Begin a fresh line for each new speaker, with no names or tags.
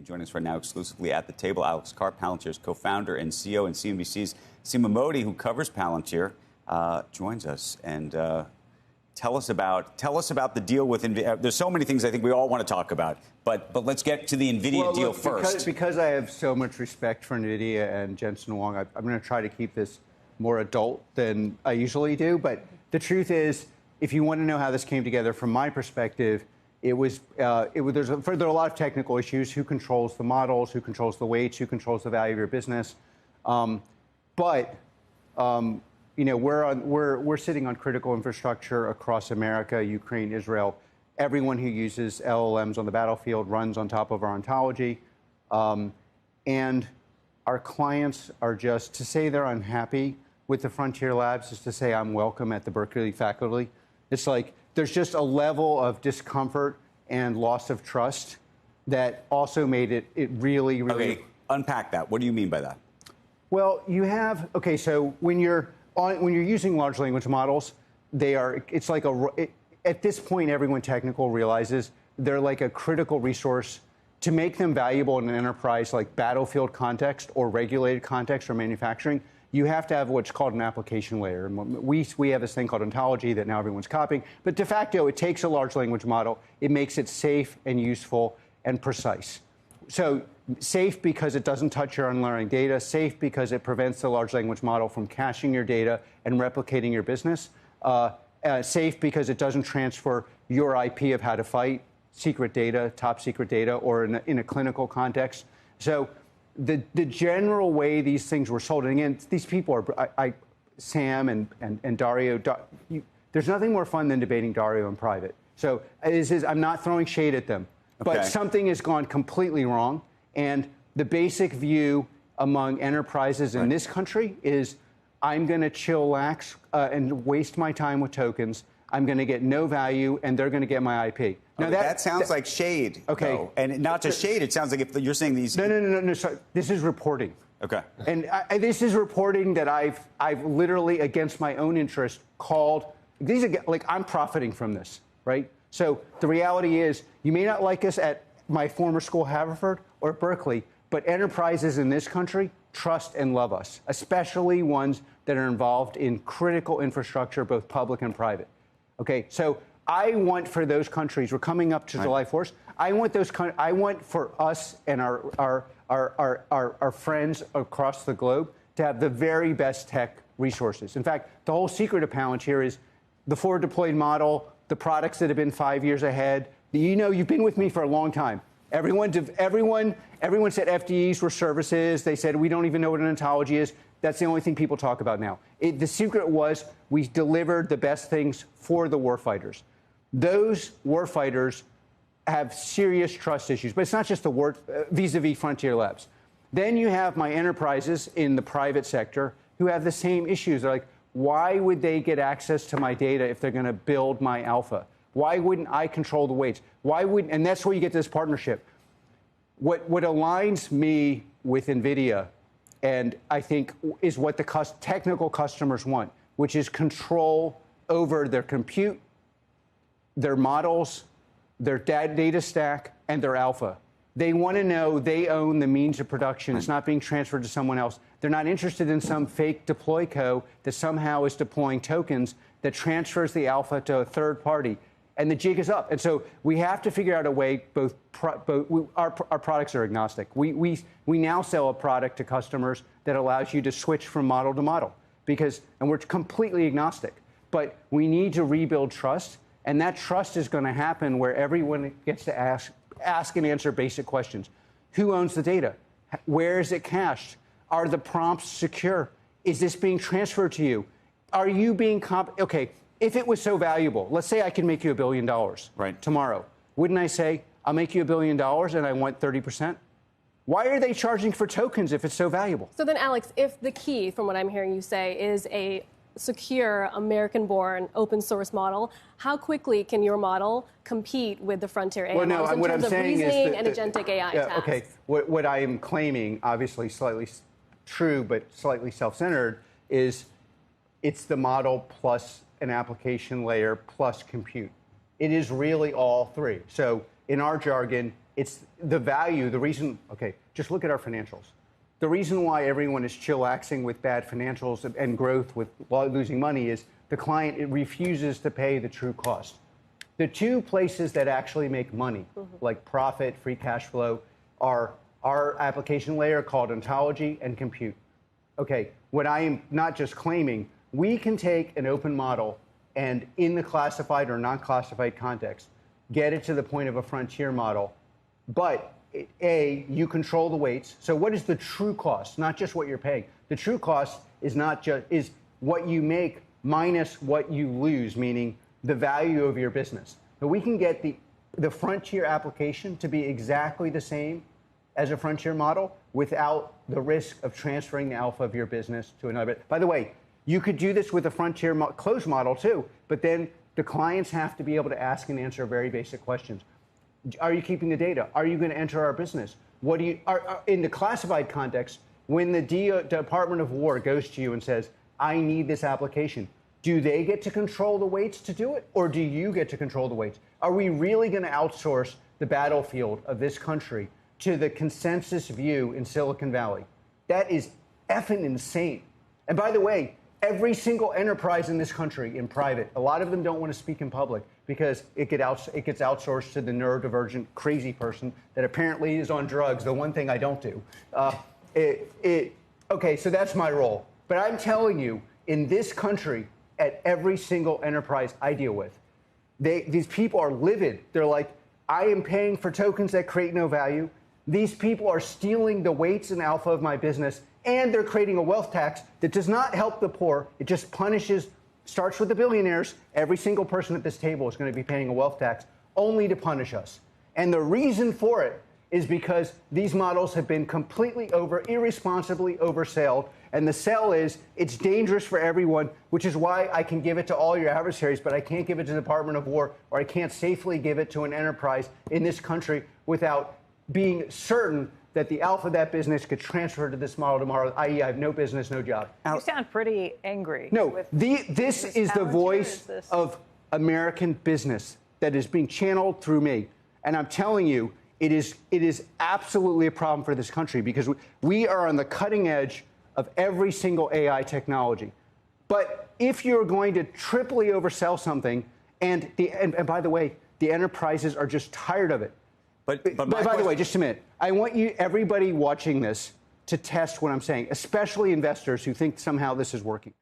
Joining us right now exclusively at the table, Alex Karp, Palantir's co-founder and CEO, and CNBC's Seema Modi, who covers Palantir, joins us. And tell us about the deal with Nvidia. There's so many things I think we all want to talk about, but let's get to the Nvidia deal first.
Because I have so much respect for Nvidia and Jensen Huang, I'm going to try to keep this more adult than I usually do. But the truth is, if you want to know how this came together, from my perspecthere are a lot of technical issues. Who controls the models? Who controls the weights? Who controls the value of your business? We're sitting on critical infrastructure across America, Ukraine, Israel. Everyone who uses LLMs on the battlefield runs on top of our Ontology, and our clients are just to say they're unhappy with the Frontier Labs is to say I'm welcome at the Berkeley faculty. It's like there's just a level of discomfort and loss of trust that also made it really.
Okay, unpack that. What do you mean by that?
Well, so when you're using large language models, at this point, everyone technical realizes they're like a critical resource. To make them valuable in an enterprise like battlefield context or regulated context or manufacturing, you have to have what's called an application layer. And we have this thing called Ontology that now everyone's copying. But de facto, it takes a large language model. It makes it safe and useful and precise. So safe because it doesn't touch your unlearning data. Safe because it prevents the large language model from caching your data and replicating your business. Safe because it doesn't transfer your IP of how to fight, secret data, top secret data, or in a clinical context. So the general way these things were sold, and again, these people are, Sam and Dario, there's nothing more fun than debating Dario in private. So I'm not throwing shade at them, but something has gone completely wrong. And the basic view among enterprises in this country is I'm going to chillax and waste my time with tokens. I'm going to get no value, and they're going to get my IP.
Now that sounds like shade. Okay, though. And not just shade. It sounds like if you're saying these.
No. Sorry. This is reporting.
Okay.
And this is reporting that I've literally, against my own interest, called. These are like I'm profiting from this, right? So the reality is, you may not like us at my former school, Haverford or Berkeley, but enterprises in this country trust and love us, especially ones that are involved in critical infrastructure, both public and private. Okay, so I want for those countries, we're coming up to July 4th, I want for us and our friends across the globe to have the very best tech resources. In fact, the whole secret of Palantir is the forward deployed model, the products that have been 5 years ahead. You've been with me for a long time. Everyone said FDEs were services. They said we don't even know what an Ontology is. That's the only thing people talk about now. The secret was we delivered the best things for the warfighters. Those warfighters have serious trust issues, but it's not just the vis-a-vis Frontier Labs. Then you have my enterprises in the private sector who have the same issues. They're like, why would they get access to my data if they're going to build my alpha? Why wouldn't I control the weights? And that's where you get this partnership. What aligns me with Nvidia, and I think is what the technical customers want, which is control over their compute, their models, their data stack, and their alpha. They want to know they own the means of production. It's not being transferred to someone else. They're not interested in some fake deploy co that somehow is deploying tokens that transfers the alpha to a third party. And the jig is up. And so we have to figure out a way, our products are agnostic. We now sell a product to customers that allows you to switch from model to model and we're completely agnostic. But we need to rebuild trust, and that trust is going to happen where everyone gets to ask and answer basic questions. Who owns the data? Where is it cached? Are the prompts secure? Is this being transferred to you? Are you being okay? If it was so valuable, let's say I can make you $1 billion tomorrow. Wouldn't I say, I'll make you $1 billion and I want 30%? Why are they charging for tokens if it's so valuable?
So then, Alex, if the key, from what I'm hearing you say, is a secure, American-born, open-source model, how quickly can your model compete with the frontier AI models in terms of reasoning and agentic AI tasks?
Okay, what I am claiming, obviously slightly true but slightly self-centered, is it's the model plus an application layer plus compute. It is really all three. So in our jargon, It's the value, the reason, okay, just look at our financials. The reason why everyone is chillaxing with bad financials and growth with losing money is the client refuses to pay the true cost. The two places that actually make money, like profit, free cash flow, are our application layer called Ontology and compute. Okay, what I am not just claiming, we can take an open model and in the classified or non-classified context, get it to the point of a frontier model, but A, you control the weights. So what is the true cost? Not just what you're paying. The true cost is not just is what you make minus what you lose, meaning the value of your business. But we can get the frontier application to be exactly the same as a frontier model without the risk of transferring the alpha of your business to another. By the way, you could do this with a frontier closed model too, but then the clients have to be able to ask and answer very basic questions. Are you keeping the data? Are you going to enter our business? What do you in the classified context? When the Department of War goes to you and says, "I need this application," do they get to control the weights to do it, or do you get to control the weights? Are we really going to outsource the battlefield of this country to the consensus view in Silicon Valley? That is effing insane. And by the way, every single enterprise in this country, in private, a lot of them don't want to speak in public because it gets outsourced to the neurodivergent crazy person that apparently is on drugs, the one thing I don't do. Okay, so that's my role. But I'm telling you, in this country, at every single enterprise I deal with, these people are livid. They're like, I am paying for tokens that create no value. These people are stealing the weights and alpha of my business, and they're creating a wealth tax that does not help the poor. It just punishes, starts with the billionaires. Every single person at this table is going to be paying a wealth tax only to punish us. And the reason for it is because these models have been completely irresponsibly oversold. And the sell is it's dangerous for everyone, which is why I can give it to all your adversaries, but I can't give it to the Department of War, or I can't safely give it to an enterprise in this country without being certain that the alpha of that business could transfer to this model tomorrow, i.e. I have no business, no job.
You sound pretty angry.
No, this is the voice of American business that is being channeled through me. And I'm telling you, it is absolutely a problem for this country because we are on the cutting edge of every single AI technology. But if you're going to triply oversell something, and by the way, the enterprises are just tired of it. But by the way, just a minute. I want everybody watching this, to test what I'm saying, especially investors who think somehow this is working.